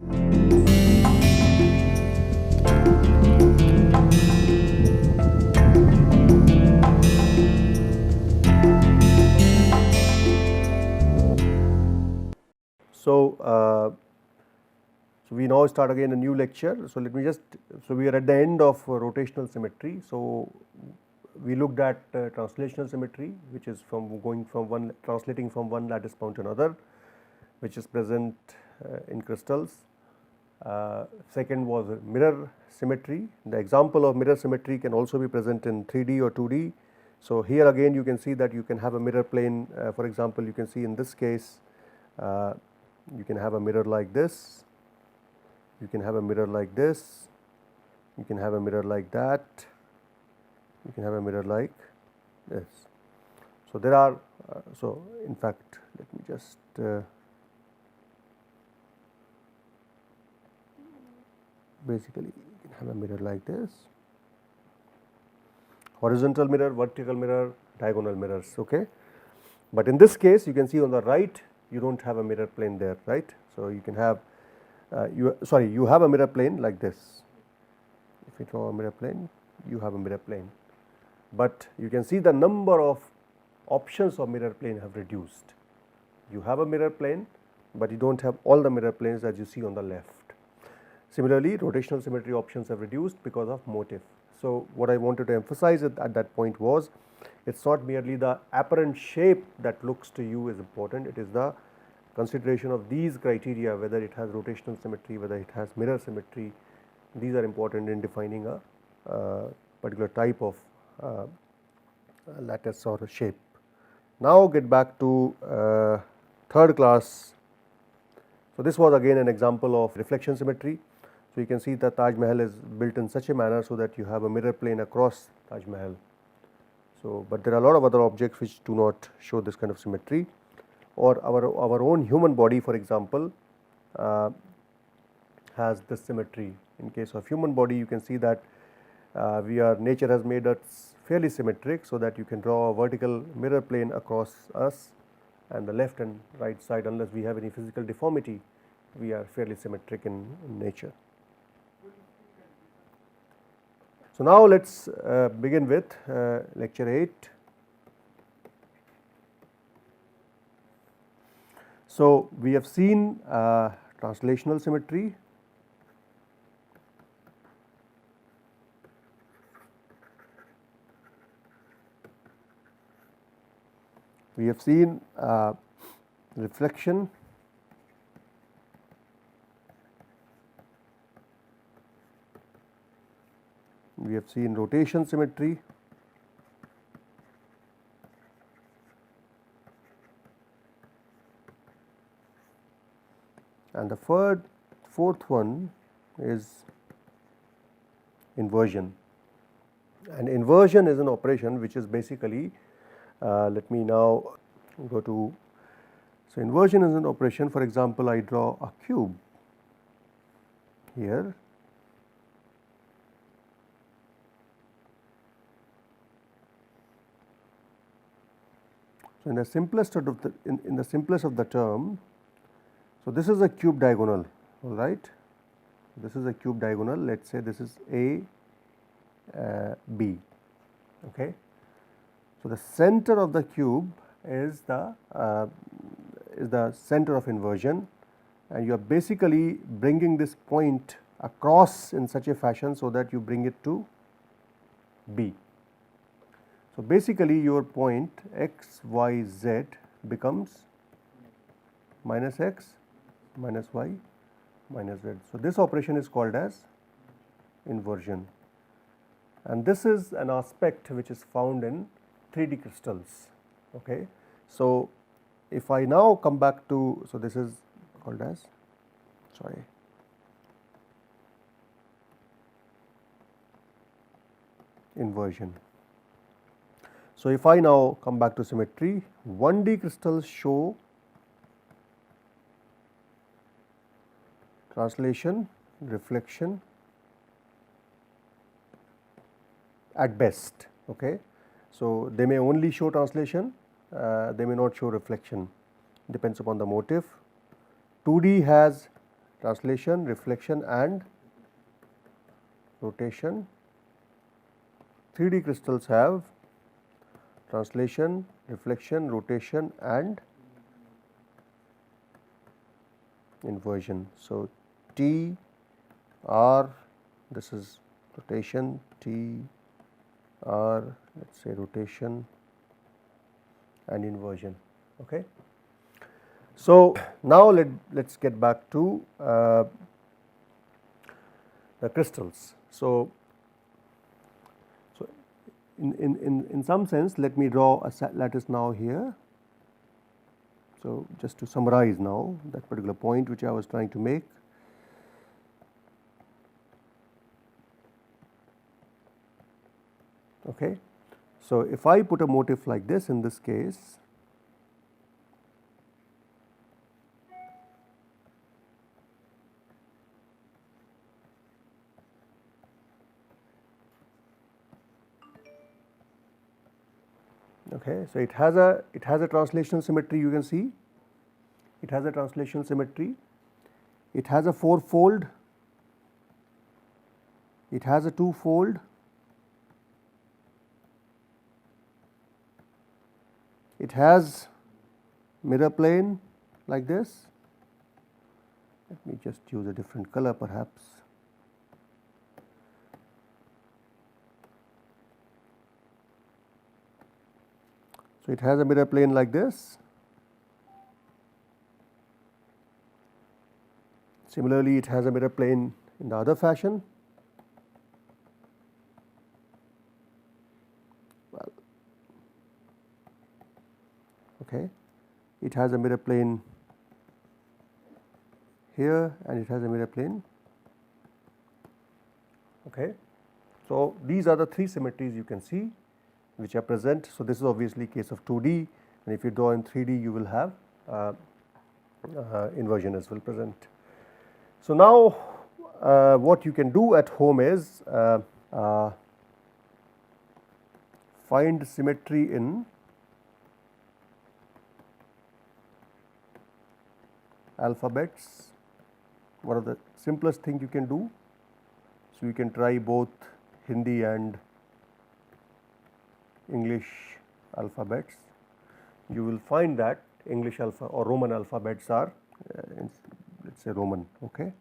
So we now start again a new lecture. So let me just, so we are at the end of rotational symmetry. So we looked at translational symmetry, which is from translating from one lattice bound to another, which is present in crystals. Second was mirror symmetry. The example of mirror symmetry can also be present in 3D or 2D. So here again you can see that you can have a mirror plane. For example, you can see in this case you can have a mirror like this, you can have a mirror like this, you can have a mirror like that, you can have a mirror like this. So there are so in fact let me just basically you can have a mirror like this, horizontal mirror, vertical mirror, diagonal mirrors, okay. But in this case you can see on the right you do not have a mirror plane there, right. So you can have you have a mirror plane like this. If you draw a mirror plane, you have a mirror plane, but you can see the number of options of mirror plane have reduced. You have a mirror plane, but you do not have all the mirror planes as you see on the left. Similarly, rotational symmetry options have reduced because of motif. So what I wanted to emphasize at that point was, it is not merely the apparent shape that looks to you is important, it is the consideration of these criteria, whether it has rotational symmetry, whether it has mirror symmetry. These are important in defining a particular type of lattice or a shape. Now get back to third class. So this was again an example of reflection symmetry. So you can see that Taj Mahal is built in such a manner so that you have a mirror plane across Taj Mahal. So but there are a lot of other objects which do not show this kind of symmetry, or our own human body, for example, has this symmetry. In case of human body, you can see that nature has made us fairly symmetric, so that you can draw a vertical mirror plane across us, and the left and right side, unless we have any physical deformity, we are fairly symmetric in nature. So now let us begin with lecture 8. So we have seen translational symmetry, we have seen reflection, we have seen rotation symmetry, and the fourth one is inversion. And inversion is an operation which is basically, let me now go to, so inversion is an operation. For example, I draw a cube here, so in the simplest of the in the simplest of the term, so this is a cube diagonal, all right. This is a cube diagonal. Let us say this is A, B, okay. So the center of the cube is the center of inversion, and you are basically bringing this point across in such a fashion so that you bring it to B. So basically your point x, y, z becomes minus x, minus y, minus z. So this operation is called as inversion, and this is an aspect which is found in 3D crystals, okay. So if I now come back to, so this is called as, sorry, inversion. So if I now come back to symmetry, 1D crystals show translation, reflection at best, okay. So they may only show translation, they may not show reflection, depends upon the motif. 2D has translation, reflection and rotation. 3D crystals have translation, reflection, rotation and inversion. So, T R, this is rotation, T R, let us say rotation and inversion. Okay. So, now let us get back to the crystals. So, in some sense let me draw a lattice now here. So, just to summarize now that particular point which I was trying to make. Okay. So, if I put a motif like this in this case, okay. So, it has a translational symmetry, you can see it has a translational symmetry, it has a four-fold, it has a two-fold, it has mirror plane like this. Let me just use a different color perhaps. So, it has a mirror plane like this. Similarly, it has a mirror plane in the other fashion. Well, okay. It has a mirror plane here and it has a mirror plane. Okay. So, these are the three symmetries you can see which are present. So, this is obviously case of 2D, and if you draw in 3D you will have inversion as well present. So, now what you can do at home is find symmetry in alphabets. One of the simplest thing you can do. So, you can try both Hindi and English alphabets. You will find that English or Roman alphabets are let us say Roman. Okay.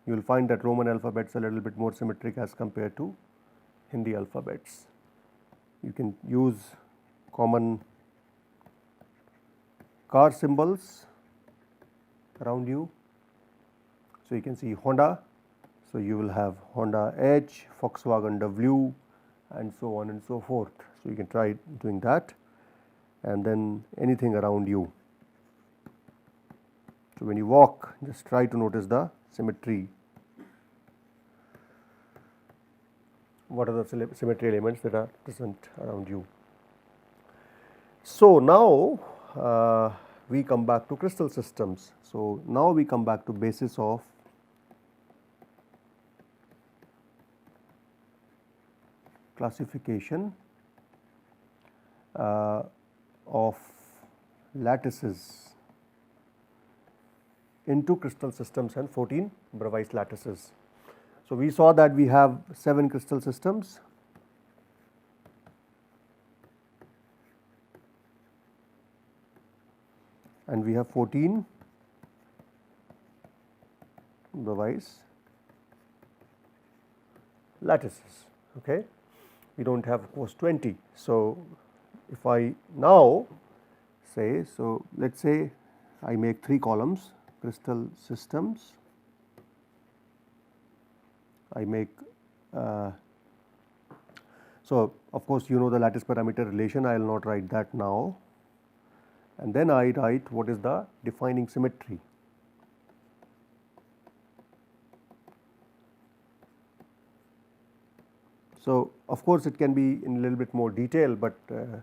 You will find that Roman alphabets are a little bit more symmetric as compared to Hindi alphabets. You can use common car symbols around you. So, you can see Honda. So, you will have Honda H, Volkswagen W and so on and so forth. So, you can try doing that and then anything around you. So, when you walk, just try to notice the symmetry. What are the symmetry elements that are present around you? So, now we come back to crystal systems. So, now we come back to basis of classification of lattices into crystal systems and 14 Bravais lattices. So, we saw that we have 7 crystal systems and we have 14 Bravais lattices. Okay. We do not have of course 20. So, if I now say, so let us say I make 3 columns crystal systems, I make so of course you know the lattice parameter relation, I will not write that now, and then I write what is the defining symmetry. So, of course, it can be in a little bit more detail, but for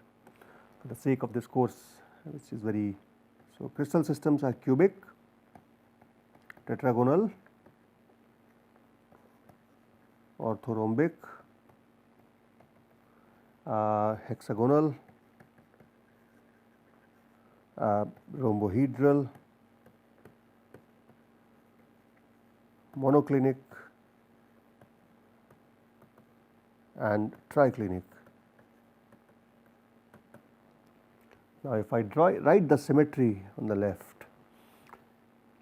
the sake of this course which is very, so crystal systems are cubic, tetragonal, orthorhombic, hexagonal, rhombohedral, monoclinic and triclinic. Now, if I write the symmetry on the left,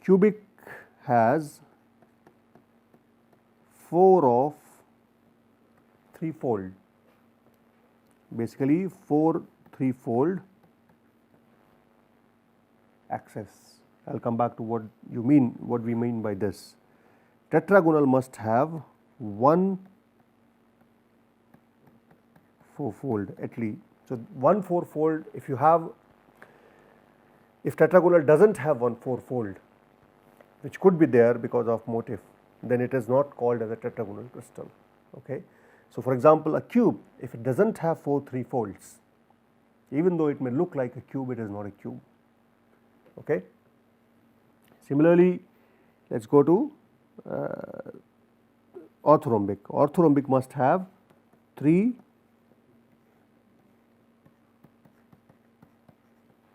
cubic has 4 of threefold, basically 4 threefold access. I will come back to what we mean by this. Tetragonal must have 1 fourfold at least. So, 1 fourfold, if tetragonal does not have 1 fourfold, which could be there because of motif, then it is not called as a tetragonal crystal. Okay. So, for example, a cube, if it does not have 4 threefolds, even though it may look like a cube, it is not a cube. Okay. Similarly, let us go to orthorhombic. Orthorhombic must have 3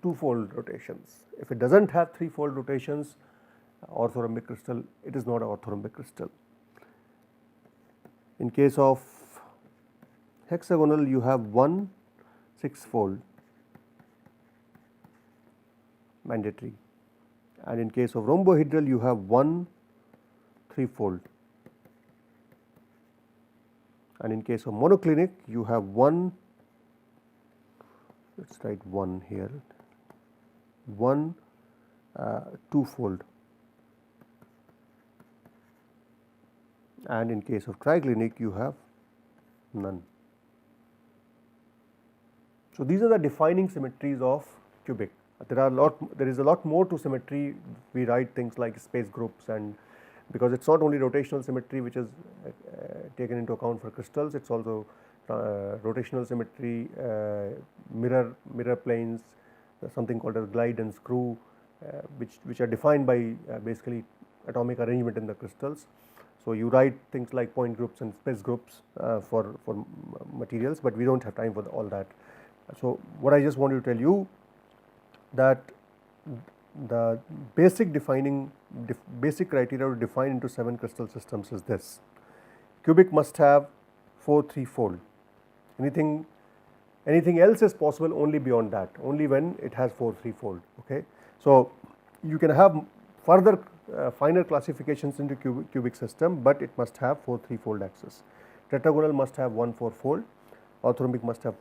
two-fold rotations. If it does not have threefold rotations, orthorhombic crystal, it is not an orthorhombic crystal. In case of hexagonal, you have 1 six-fold mandatory, and in case of rhombohedral, you have 1 threefold, and in case of monoclinic, you have 1, let us write 1 here, 1 twofold, and in case of triclinic, you have none. So, these are the defining symmetries of cubic. There is a lot more to symmetry. We write things like space groups, and because it is not only rotational symmetry which is taken into account for crystals, it is also rotational symmetry, mirror planes, something called as glide and screw, which are defined by basically atomic arrangement in the crystals. So, you write things like point groups and space groups for materials, but we do not have time for all that. So, what I just want to tell you that the basic criteria to define into 7 crystal systems is this: cubic must have 4 threefold. Anything else is possible only beyond that, only when it has 4 threefold. Okay. So, you can have further finer classifications into cubic system, but it must have 4 threefold axis. Tetragonal must have 1 fourfold, orthorhombic must have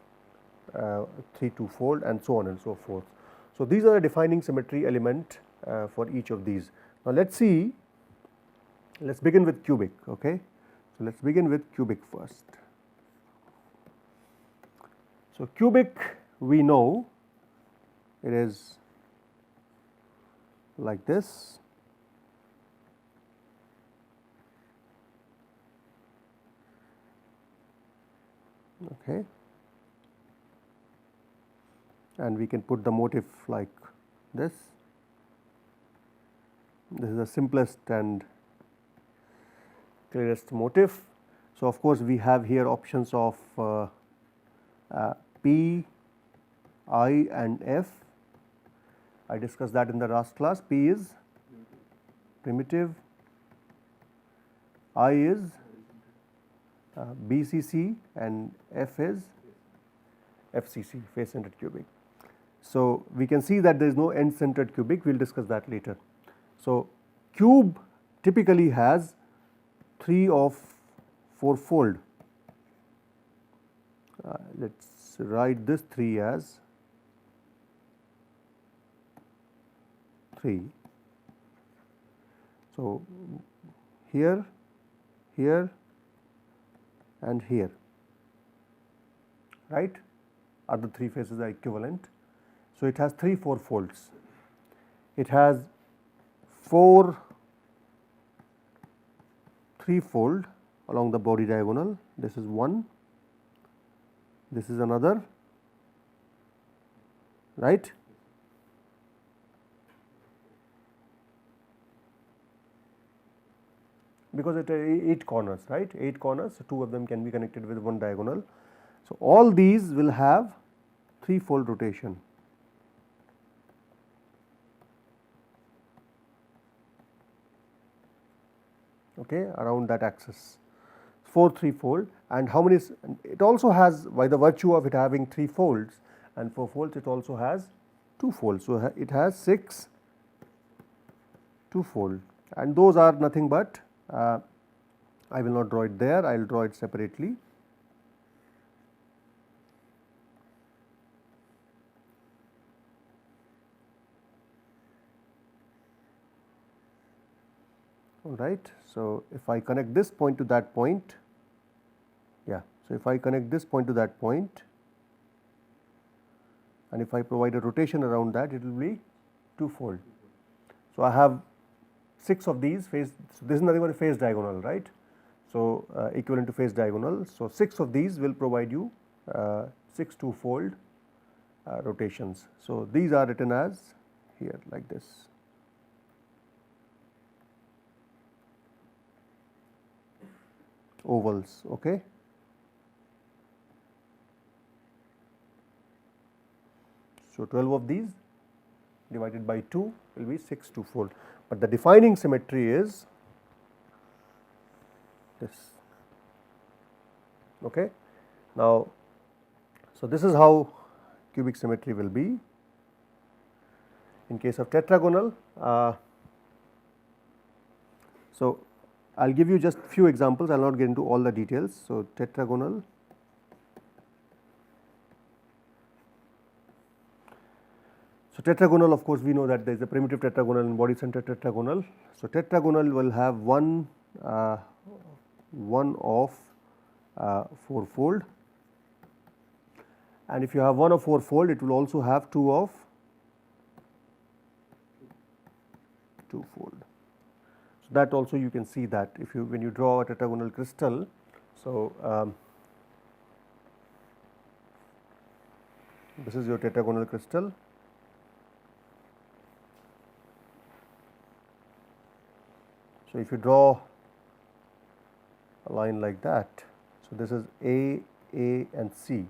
3 twofold, and so on and so forth. So, these are the defining symmetry element for each of these. Now, let us begin with cubic. Okay. So, let us begin with cubic first. So, cubic, we know it is like this. Okay. And we can put the motif like this. This is the simplest and clearest motif. So, of course, we have here options of P, I and F. I discussed that in the last class. P is primitive, I is BCC, and F is FCC, face centered cubic. So, we can see that there is no end centered cubic, we will discuss that later. So, cube typically has 3 of fourfold. Let us write this 3 as 3. So, here, here and here, right, are the 3 faces are equivalent. So, it has 3 fourfolds. It has 4 threefold along the body diagonal. This is 1, this is another, right. Because it has 8 corners, right, 8 corners, so 2 of them can be connected with 1 diagonal. So, all these will have threefold rotation. okay, around that axis, 4 3-fold. And how many, it also has, by the virtue of it having 3 folds and 4 folds, it also has 2 folds. So, it has 6 2-fold, and those are nothing but, I will not draw it there, I will draw it separately. All right. So, if I connect this point to that point, yeah. So, if I connect this point to that point, and if I provide a rotation around that, it will be 2-fold. So, I have 6 of these phase, so this is nothing but a phase diagonal, right. So, equivalent to phase diagonal. So, 6 of these will provide you 6 2-fold rotations. So, these are written as here like this. Ovals, okay. So, 12 of these divided by 2 will be 6 2-fold, but the defining symmetry is this, okay. Now, so this is how cubic symmetry will be. In case of tetragonal, so I will give you just few examples, I will not get into all the details. So, tetragonal, so tetragonal, of course, we know that there is a primitive tetragonal and body center tetragonal. So, tetragonal will have one of 4-fold, and if you have 1 of 4-fold, it will also have 2 of 2-fold. So, that also you can see that if you, when you draw a tetragonal crystal. So, this is your tetragonal crystal. So, if you draw a line like that, so this is A, and C.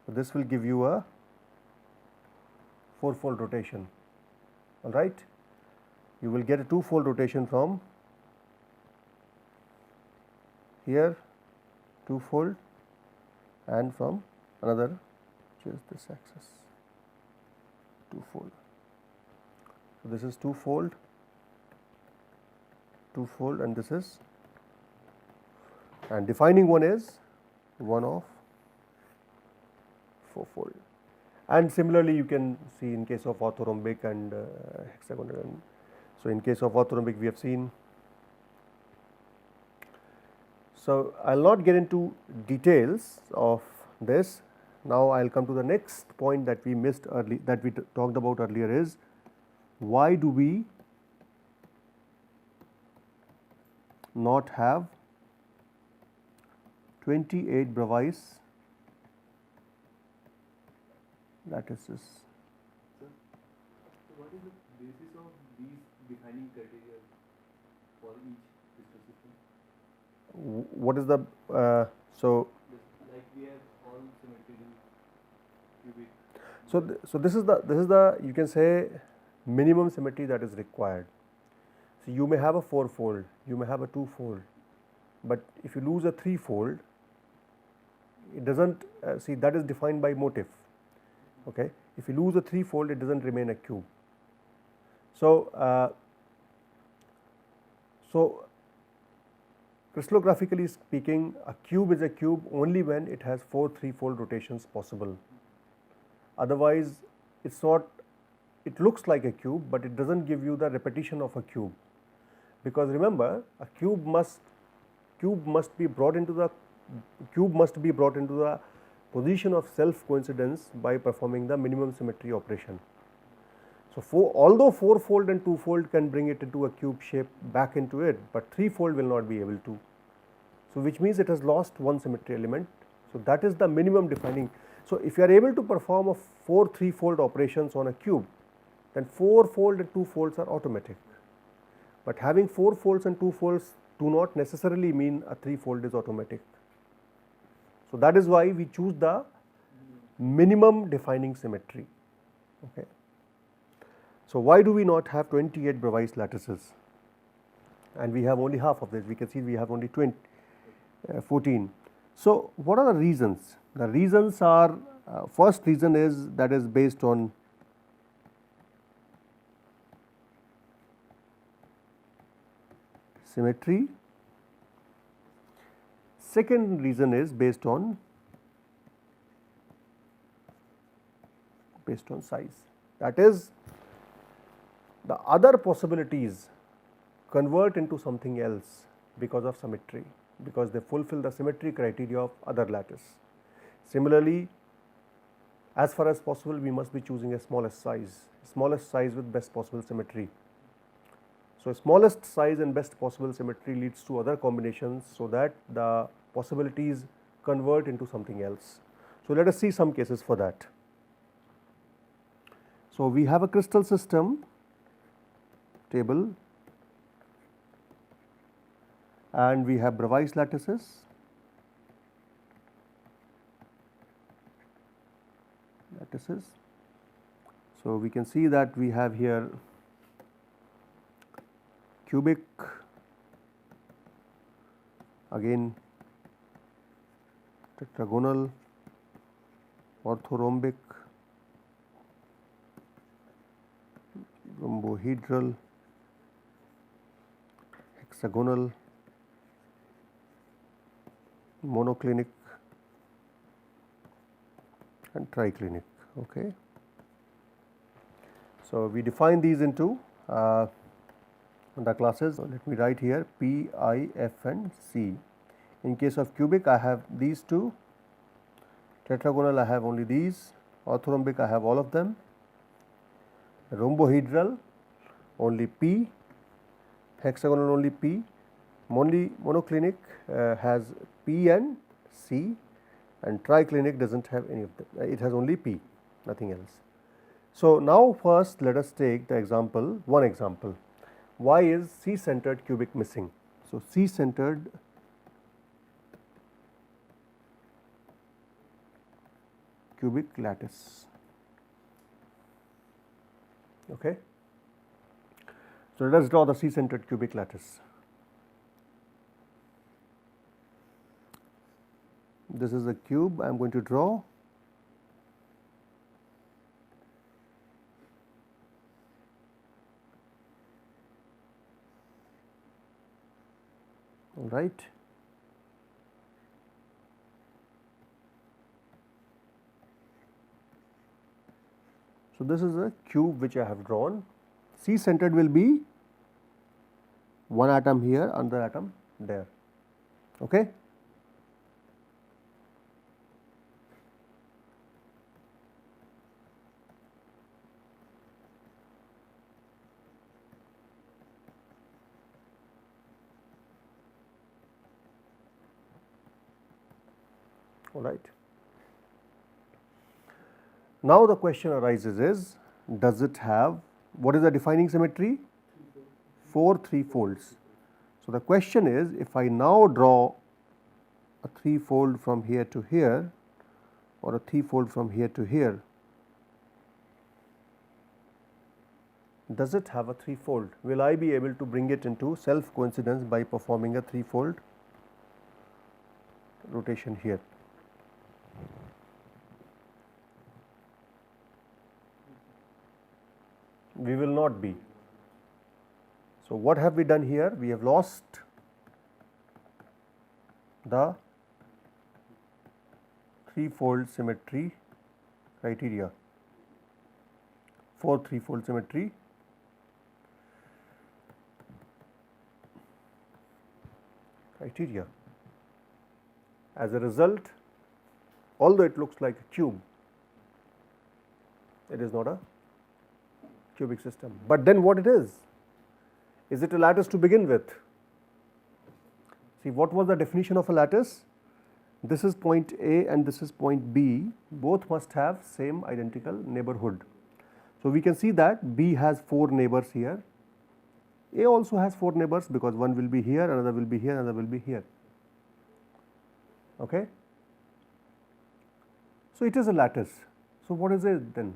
So, this will give you a 4-fold rotation, all right. You will get a 2-fold rotation from here, 2-fold, and from another, which is this axis, 2-fold. So, this is 2-fold, 2-fold, and this is, and defining one is 1 of 4-fold. And similarly, you can see in case of orthorhombic and hexagonal. And so, in case of orthorhombic, we have seen. So, I will not get into details of this. Now, I will come to the next point that we missed early, that we talked about earlier, is why do we not have 28 Bravais lattices. So, what is the basis of these defining criteria for each crystal system? What is the so? Like we have all symmetrical cubic. So this is the you can say minimum symmetry that is required. So you may have a 4-fold, you may have a 2-fold, but if you lose a 3-fold, it doesn't see, that is defined by motif. Okay, if you lose a 3-fold, it doesn't remain a cube. So crystallographically speaking, a cube is a cube only when it has 4 3-fold rotations possible. Otherwise, it's not. It looks like a cube, but it doesn't give you the repetition of a cube. Because remember, a cube must be brought into the position of self coincidence by performing the minimum symmetry operation. So although 4-fold and 2-fold can bring it into a cube shape back into it, but 3-fold will not be able to. So which means it has lost one symmetry element. So that is the minimum defining. So if you are able to perform a 4 3-fold operations on a cube, then 4-fold and 2-folds are automatic. But having 4 folds and 2 folds do not necessarily mean a 3-fold is automatic. So that is why we choose the minimum defining symmetry. Okay. So why do we not have 28 Bravais lattices? and we have only half of this. We can see we have only 14. So, what are the reasons? The reasons are, first reason is that is based on symmetry. Second reason is based on size. That is, the other possibilities convert into something else because of symmetry, because they fulfill the symmetry criteria of other lattice. Similarly, as far as possible, we must be choosing a smallest size with best possible symmetry. So, smallest size and best possible symmetry leads to other combinations, so that the possibilities convert into something else. So, let us see some cases for that. So, we have a crystal system table and we have Bravais lattices, So, we can see that we have here cubic, again tetragonal, orthorhombic, rhombohedral, hexagonal, monoclinic and triclinic. Okay. So, we define these into the classes. So, let me write here P, I, F and C. In case of cubic, I have these two, tetragonal I have only these, orthorhombic I have all of them, rhombohedral only P, hexagonal only P, monoclinic has P and C, and triclinic does not have any of them, it has only P, nothing else. So, now first let us take the example, one example. Why is C-centered cubic missing? So, C-centered cubic lattice. Okay. So, let us draw the C-centered cubic lattice. This is a cube I am going to draw. All right. So, this is a cube which I have drawn. C-centered will be one atom here, another atom there. Okay. All right. Now, the question arises is, does it have, what is the defining symmetry? 4 3-folds. So, the question is, if I now draw a 3-fold from here to here or a 3-fold from here to here, does it have a 3-fold? Will I be able to bring it into self coincidence by performing a 3-fold rotation here? We will not be. So, what have we done here? We have lost the 3-fold symmetry criteria, 4 3-fold symmetry criteria. As a result, although it looks like a cube, it is not a cubic system. But then what it is? Is it a lattice to begin with? See, what was the definition of a lattice? This is point A and this is point B, both must have same identical neighborhood. So, we can see that B has 4 neighbors here, A also has 4 neighbors because one will be here, another will be here, another will be here. Okay. So, it is a lattice. So, what is it then?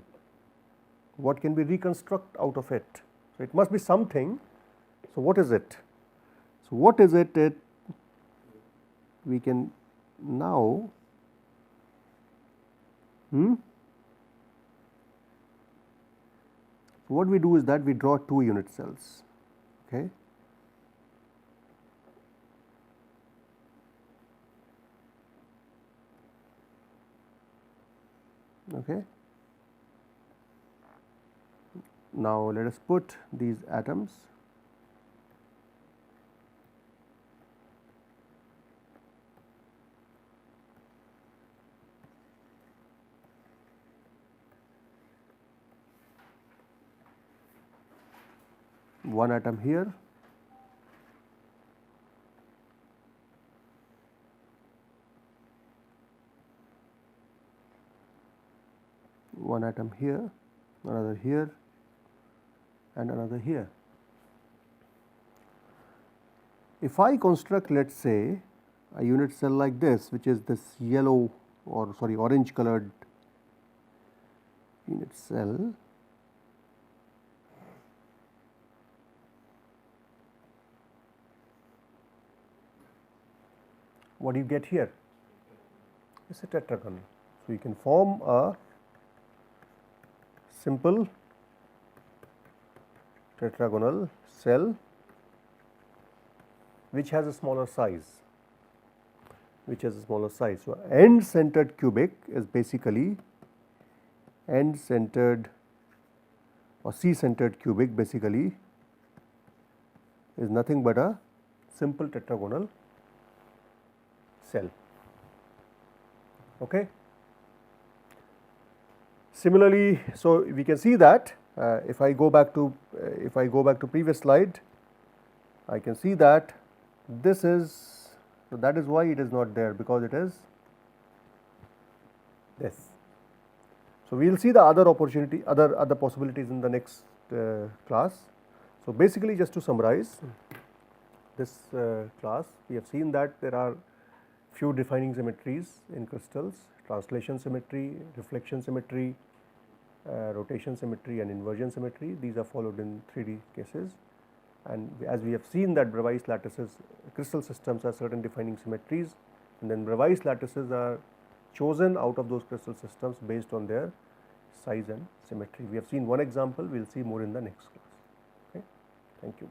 What can we reconstruct out of it? So, it must be something. So, what is it? So, what is it that we can now So, what we do is that we draw 2 unit cells. Okay. Okay. Now, let us put these atoms one atom here, one atom here, another here, and another here. If I construct, let us say, a unit cell like this, which is this yellow or sorry orange colored unit cell, what do you get here? It's a tetragon. So, you can form a simple tetragonal cell which has a smaller size, So, end centered cubic is basically end centered or C centered cubic basically is nothing but a simple tetragonal cell. Okay. Similarly, so we can see that if I go back to previous slide, I can see that this is, so that is why it is not there, because it is this. So, we will see the other possibilities in the next class. So, basically just to summarize this class, we have seen that there are few defining symmetries in crystals: translation symmetry, reflection symmetry, rotation symmetry and inversion symmetry. These are followed in 3D cases, and as we have seen that Bravais lattices, crystal systems have certain defining symmetries, and then Bravais lattices are chosen out of those crystal systems based on their size and symmetry. We have seen one example, we will see more in the next class. Okay. Thank you.